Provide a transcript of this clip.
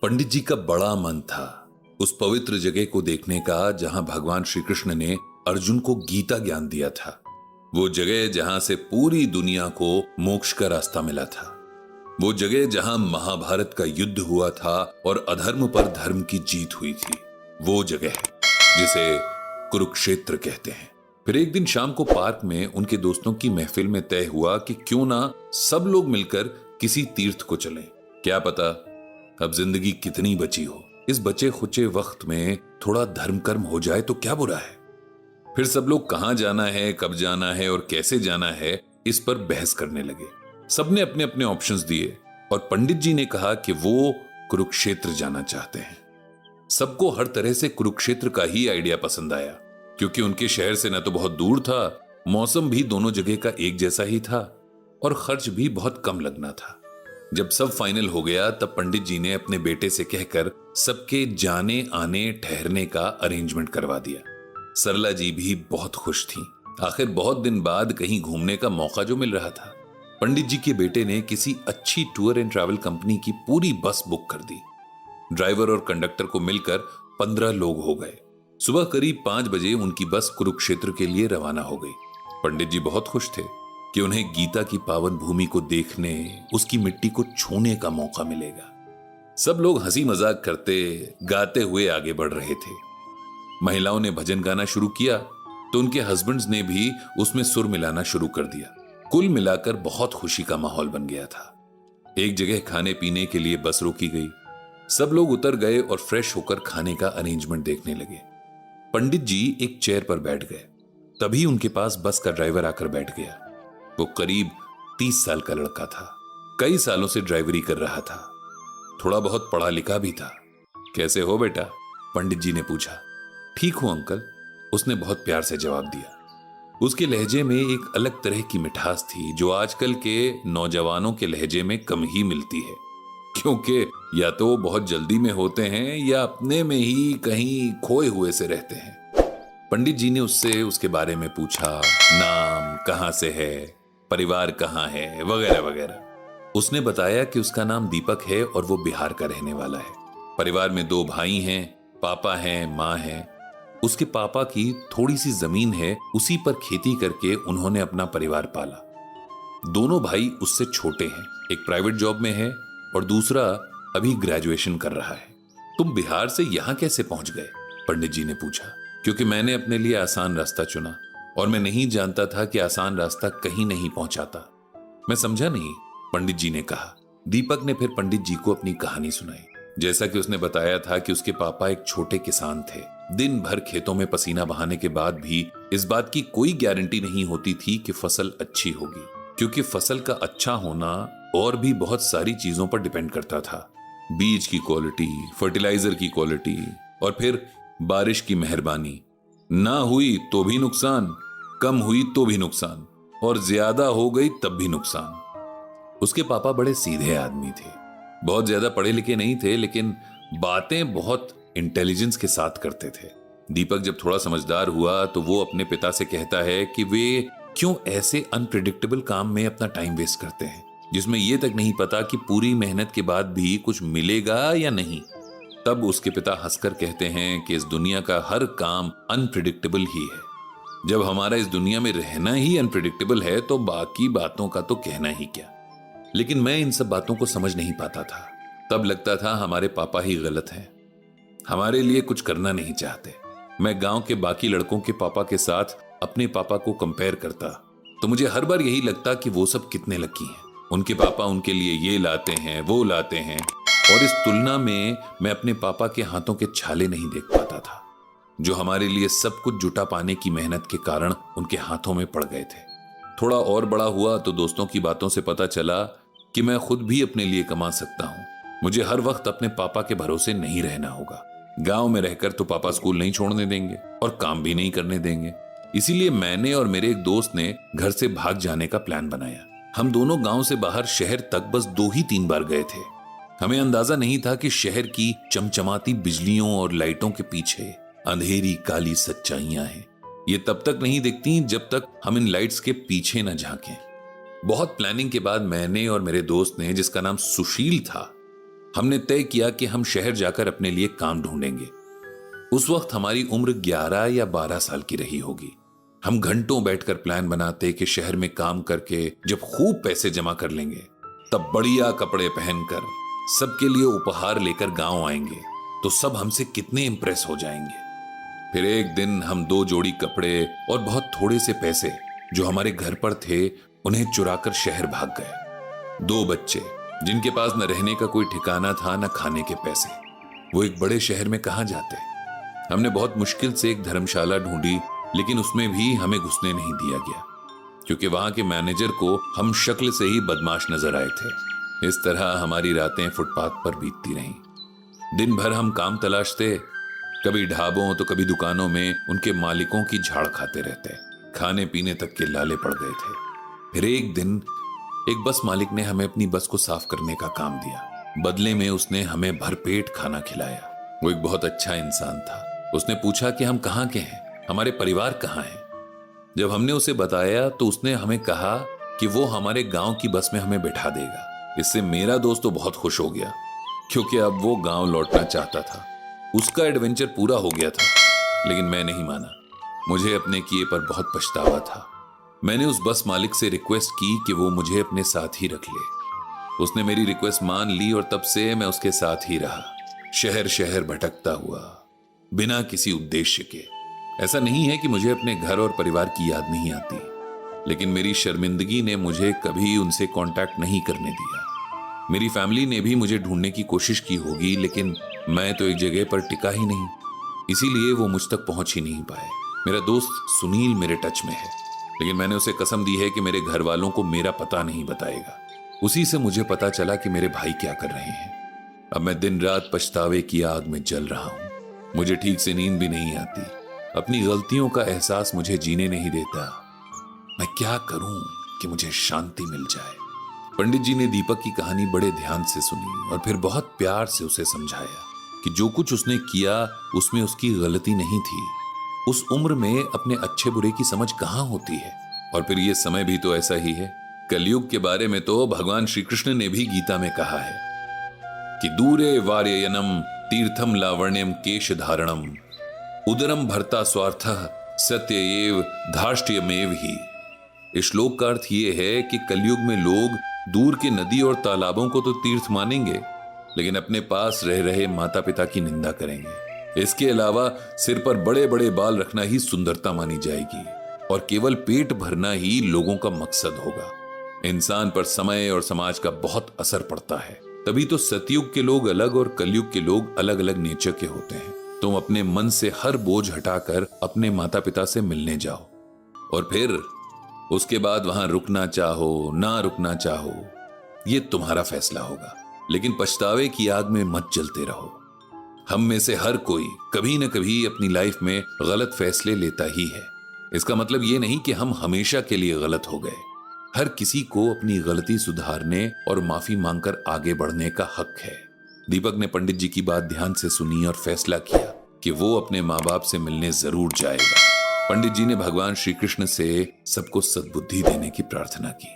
पंडित जी का बड़ा मन था उस पवित्र जगह को देखने का जहां भगवान श्री कृष्ण ने अर्जुन को गीता ज्ञान दिया था। वो जगह जहां से पूरी दुनिया को मोक्ष का रास्ता मिला था। वो जगह जहां महाभारत का युद्ध हुआ था और अधर्म पर धर्म की जीत हुई थी। वो जगह है जिसे कुरुक्षेत्र कहते हैं। फिर एक दिन शाम को पार्क में उनके दोस्तों की महफिल में तय हुआ कि क्यों ना सब लोग मिलकर किसी तीर्थ को चलें। क्या पता अब जिंदगी कितनी बची हो, इस बचे खुचे वक्त में थोड़ा धर्म कर्म हो जाए तो क्या बुरा है। फिर सब लोग कहां जाना है, कब जाना है और कैसे जाना है, इस पर बहस करने लगे। सबने अपने अपने ऑप्शंस दिए और पंडित जी ने कहा कि वो कुरुक्षेत्र जाना चाहते हैं। सबको हर तरह से कुरुक्षेत्र का ही आइडिया पसंद आया, क्योंकि उनके शहर से न तो बहुत दूर था, मौसम भी दोनों जगह का एक जैसा ही था और खर्च भी बहुत कम लगना था। जब सब फाइनल हो गया तब पंडित जी ने अपने बेटे से कहकर सबके जाने आने ठहरने का अरेंजमेंट करवा दिया। सरला जी भी बहुत खुश थीं। आखिर बहुत दिन बाद कहीं घूमने का मौका जो मिल रहा था। पंडित जी के बेटे ने किसी अच्छी टूर एंड ट्रैवल कंपनी की पूरी बस बुक कर दी। ड्राइवर और कंडक्टर को मिलकर 15 लोग हो गए। सुबह करीब 5 बजे उनकी बस कुरुक्षेत्र के लिए रवाना हो गई। पंडित जी बहुत खुश थे कि उन्हें गीता की पावन भूमि को देखने, उसकी मिट्टी को छूने का मौका मिलेगा। सब लोग हंसी मजाक करते गाते हुए आगे बढ़ रहे थे। महिलाओं ने भजन गाना शुरू किया तो उनके हस्बैंड्स ने भी उसमें सुर मिलाना शुरू कर दिया। कुल मिलाकर बहुत खुशी का माहौल बन गया था। एक जगह खाने पीने के लिए बस रोकी गई। सब लोग उतर गए और फ्रेश होकर खाने का अरेंजमेंट देखने लगे। पंडित जी एक चेयर पर बैठ गए। तभी उनके पास बस का ड्राइवर आकर बैठ गया। वो करीब 30 साल का लड़का था। कई सालों से ड्राइवरी कर रहा था। थोड़ा बहुत पढ़ा लिखा भी था। कैसे हो बेटा? पंडित जी ने पूछा। ठीक हूं अंकल, उसने बहुत प्यार से जवाब दिया। उसके लहजे में एक अलग तरह की मिठास थी जो आजकल के नौजवानों के लहजे में कम ही मिलती है, क्योंकि या तो बहुत जल्दी में होते हैं या अपने में ही कहीं खोए हुए से रहते हैं। पंडित जी ने उससे उसके बारे में पूछा, नाम, कहां से है, परिवार कहां है, वगैरह वगैरह। उसने बताया कि उसका नाम दीपक है और वो बिहार का रहने वाला है। परिवार में 2 भाई हैं, पापा हैं, माँ है। उसके पापा की थोड़ी सी जमीन है, उसी पर खेती करके उन्होंने अपना परिवार पाला। दोनों भाई उससे छोटे हैं। एक प्राइवेट जॉब में है और दूसरा अभी ग्रेजुएशन कर रहा है। तुम बिहार से यहां कैसे पहुंच गए? पंडित जी ने पूछा। क्योंकि मैंने अपने लिए आसान रास्ता चुना और मैं नहीं जानता था कि आसान रास्ता कहीं नहीं पहुंचाता। मैं समझा नहीं, पंडित जी ने कहा। दीपक ने फिर पंडित जी को अपनी कहानी सुनाई। जैसा कि उसने बताया था कि उसके पापा एक छोटे किसान थे। दिन भर खेतों में पसीना बहाने के बाद भी इस बात की कोई गारंटी नहीं होती थी कि फसल अच्छी होगी, क्योंकि फसल का अच्छा होना और भी बहुत सारी चीजों पर डिपेंड करता था। बीज की क्वालिटी, फर्टिलाइजर की क्वालिटी और फिर बारिश की मेहरबानी। ना हुई तो भी नुकसान, कम हुई तो भी नुकसान और ज्यादा हो गई तब भी नुकसान। उसके पापा बड़े सीधे आदमी थे। बहुत ज्यादा पढ़े लिखे नहीं थे, लेकिन बातें बहुत इंटेलिजेंस के साथ करते थे। दीपक जब थोड़ा समझदार हुआ तो वो अपने पिता से कहता है कि वे क्यों ऐसे अनप्रेडिक्टेबल काम में अपना टाइम वेस्ट करते हैं, जिसमें यह तक नहीं पता कि पूरी मेहनत के बाद भी कुछ मिलेगा या नहीं। तब उसके पिता हंसकर कहते हैं कि इस दुनिया का हर काम अनप्रेडिक्टेबल ही है। जब हमारा इस दुनिया में रहना ही अनप्रेडिक्टेबल है तो बाकी बातों का तो कहना ही क्या। लेकिन मैं इन सब बातों को समझ नहीं पाता था। तब लगता था हमारे पापा ही गलत हैं, हमारे लिए कुछ करना नहीं चाहते। मैं गांव के बाकी लड़कों के पापा के साथ अपने पापा को कंपेयर करता तो मुझे हर बार यही लगता कि वो सब कितने लकी हैं। उनके पापा उनके लिए ये लाते हैं, वो लाते हैं, और इस तुलना में मैं अपने पापा के हाथों के छाले नहीं देख पाता था, जो हमारे लिए सब कुछ जुटा पाने की मेहनत के कारण उनके हाथों में पड़ गए थे। थोड़ा और बड़ा हुआ तो दोस्तों की बातों से पता चला कि मैं खुद भी अपने लिए कमा सकता हूं। मुझे हर वक्त अपने पापा के भरोसे नहीं रहना होगा। गांव में रहकर तो पापा स्कूल नहीं छोड़ने देंगे और काम भी नहीं करने देंगे। इसीलिए मैंने और मेरे एक दोस्त ने घर से भाग जाने का प्लान बनाया। हम दोनों गांव से बाहर शहर तक बस 2 ही 3 बार गए थे। हमें अंदाजा नहीं था कि शहर की चमचमाती बिजलियों और लाइटों के पीछे अंधेरी काली सच्चाइयां हैं। ये तब तक नहीं दिखती जब तक हम इन लाइट्स के पीछे न झांकें। बहुत प्लानिंग के बाद मैंने और मेरे दोस्त ने, जिसका नाम सुशील था, हमने तय किया कि हम शहर जाकर अपने लिए काम ढूंढेंगे। उस वक्त हमारी उम्र 11 या 12 साल की रही होगी। हम घंटों बैठकर प्लान बनाते कि शहर में काम करके जब खूब पैसे जमा कर लेंगे तब बढ़िया कपड़े पहनकर सबके लिए उपहार लेकर गांव आएंगे तो सब हमसे कितने इंप्रेस हो जाएंगे। फिर एक दिन हम 2 जोड़ी कपड़े और बहुत थोड़े से पैसे जो हमारे घर पर थे उन्हें चुराकर शहर भाग गए। 2 बच्चे जिनके पास न रहने का कोई ठिकाना था न खाने के पैसे, वो एक बड़े शहर में कहां जाते। हमने बहुत मुश्किल से एक धर्मशाला ढूंढी, लेकिन उसमें भी हमें घुसने नहीं दिया गया क्योंकि वहां के मैनेजर को हम शक्ल से ही बदमाश नजर आए थे। इस तरह हमारी रातें फुटपाथ पर बीतती रहीं। दिन भर हम काम तलाशते, कभी ढाबों तो कभी दुकानों में उनके मालिकों की झाड़ खाते रहते। खाने पीने तक के लाले पड़ गए थे। फिर एक दिन एक बस मालिक ने हमें अपनी बस को साफ करने का काम दिया। बदले में उसने हमें भरपेट खाना खिलाया। वो एक बहुत अच्छा इंसान था। उसने पूछा कि हम कहाँ के हैं, हमारे परिवार कहाँ हैं। जब हमने उसे बताया तो उसने हमें कहा कि वो हमारे गांव की बस में हमें बिठा देगा। इससे मेरा दोस्त तो बहुत खुश हो गया क्योंकि अब वो गांव लौटना चाहता था। उसका एडवेंचर पूरा हो गया था, लेकिन मैं नहीं माना। मुझे अपने किए पर बहुत पछतावा था। मैंने उस बस मालिक से रिक्वेस्ट की कि वो मुझे अपने साथ ही रख ले। उसने मेरी रिक्वेस्ट मान ली और तब से मैं उसके साथ ही रहा, शहर शहर भटकता हुआ, बिना किसी उद्देश्य के। ऐसा नहीं है कि मुझे अपने घर और परिवार की याद नहीं आती, लेकिन मेरी शर्मिंदगी ने मुझे कभी उनसे कांटेक्ट नहीं करने दिया। मेरी फैमिली ने भी मुझे ढूंढने की कोशिश की होगी, लेकिन मैं तो एक जगह पर टिका ही नहीं, इसीलिए वो मुझ तक पहुंच ही नहीं पाए। मेरा दोस्त सुनील मेरे टच में है, लेकिन मैंने उसे कसम दी है कि मेरे घर वालों को मेरा पता नहीं बताएगा। उसी से मुझे पता चला कि मेरे भाई क्या कर रहे हैं। अब मैं दिन रात पछतावे की आग में जल रहा हूं। मुझे ठीक से नींद भी नहीं आती। अपनी गलतियों का एहसास मुझे जीने नहीं देता। मैं क्या करूं कि मुझे शांति मिल जाए। पंडित जी ने दीपक की कहानी बड़े ध्यान से सुनी और फिर बहुत प्यार से उसे समझाया कि जो कुछ उसने किया उसमें उसकी गलती नहीं थी। उस उम्र में अपने अच्छे बुरे की समझ कहां होती है। और फिर ये समय भी तो ऐसा ही है। कलयुग के बारे में तो भगवान श्री कृष्ण ने भी गीता में कहा है कि दूरे वार्ययनम तीर्थम लावण्यम केश धारणम उदरम भरता स्वार्थ सत्यएव धार्ष्ट्यमेव ही। इस श्लोक का अर्थ यह है कि कलयुग में लोग दूर के नदी और तालाबों को तो तीर्थ मानेंगे, लेकिन अपने पास रह रहे माता पिता की निंदा करेंगे। इसके अलावा सिर पर बड़े बड़े बाल रखना ही सुंदरता मानी जाएगी और केवल पेट भरना ही लोगों का मकसद होगा। इंसान पर समय और समाज का बहुत असर पड़ता है। तभी तो सतयुग के लोग अलग और कलयुग के लोग अलग अलग नेचर के होते हैं। तुम अपने मन से हर बोझ हटाकर अपने माता पिता से मिलने जाओ और फिर उसके बाद वहां रुकना चाहो ना रुकना चाहो ये तुम्हारा फैसला होगा, लेकिन पछतावे की आग में मत जलते रहो। हम में से हर कोई कभी न कभी अपनी लाइफ में गलत फैसले लेता ही है। इसका मतलब ये नहीं कि हम हमेशा के लिए गलत हो गए। हर किसी को अपनी गलती सुधारने और माफी मांगकर आगे बढ़ने का हक है। दीपक ने पंडित जी की बात ध्यान से सुनी और फैसला किया कि वो अपने माँ बाप से मिलने जरूर जाएगा। पंडित जी ने भगवान श्री कृष्ण से सबको सद्बुद्धि देने की प्रार्थना की।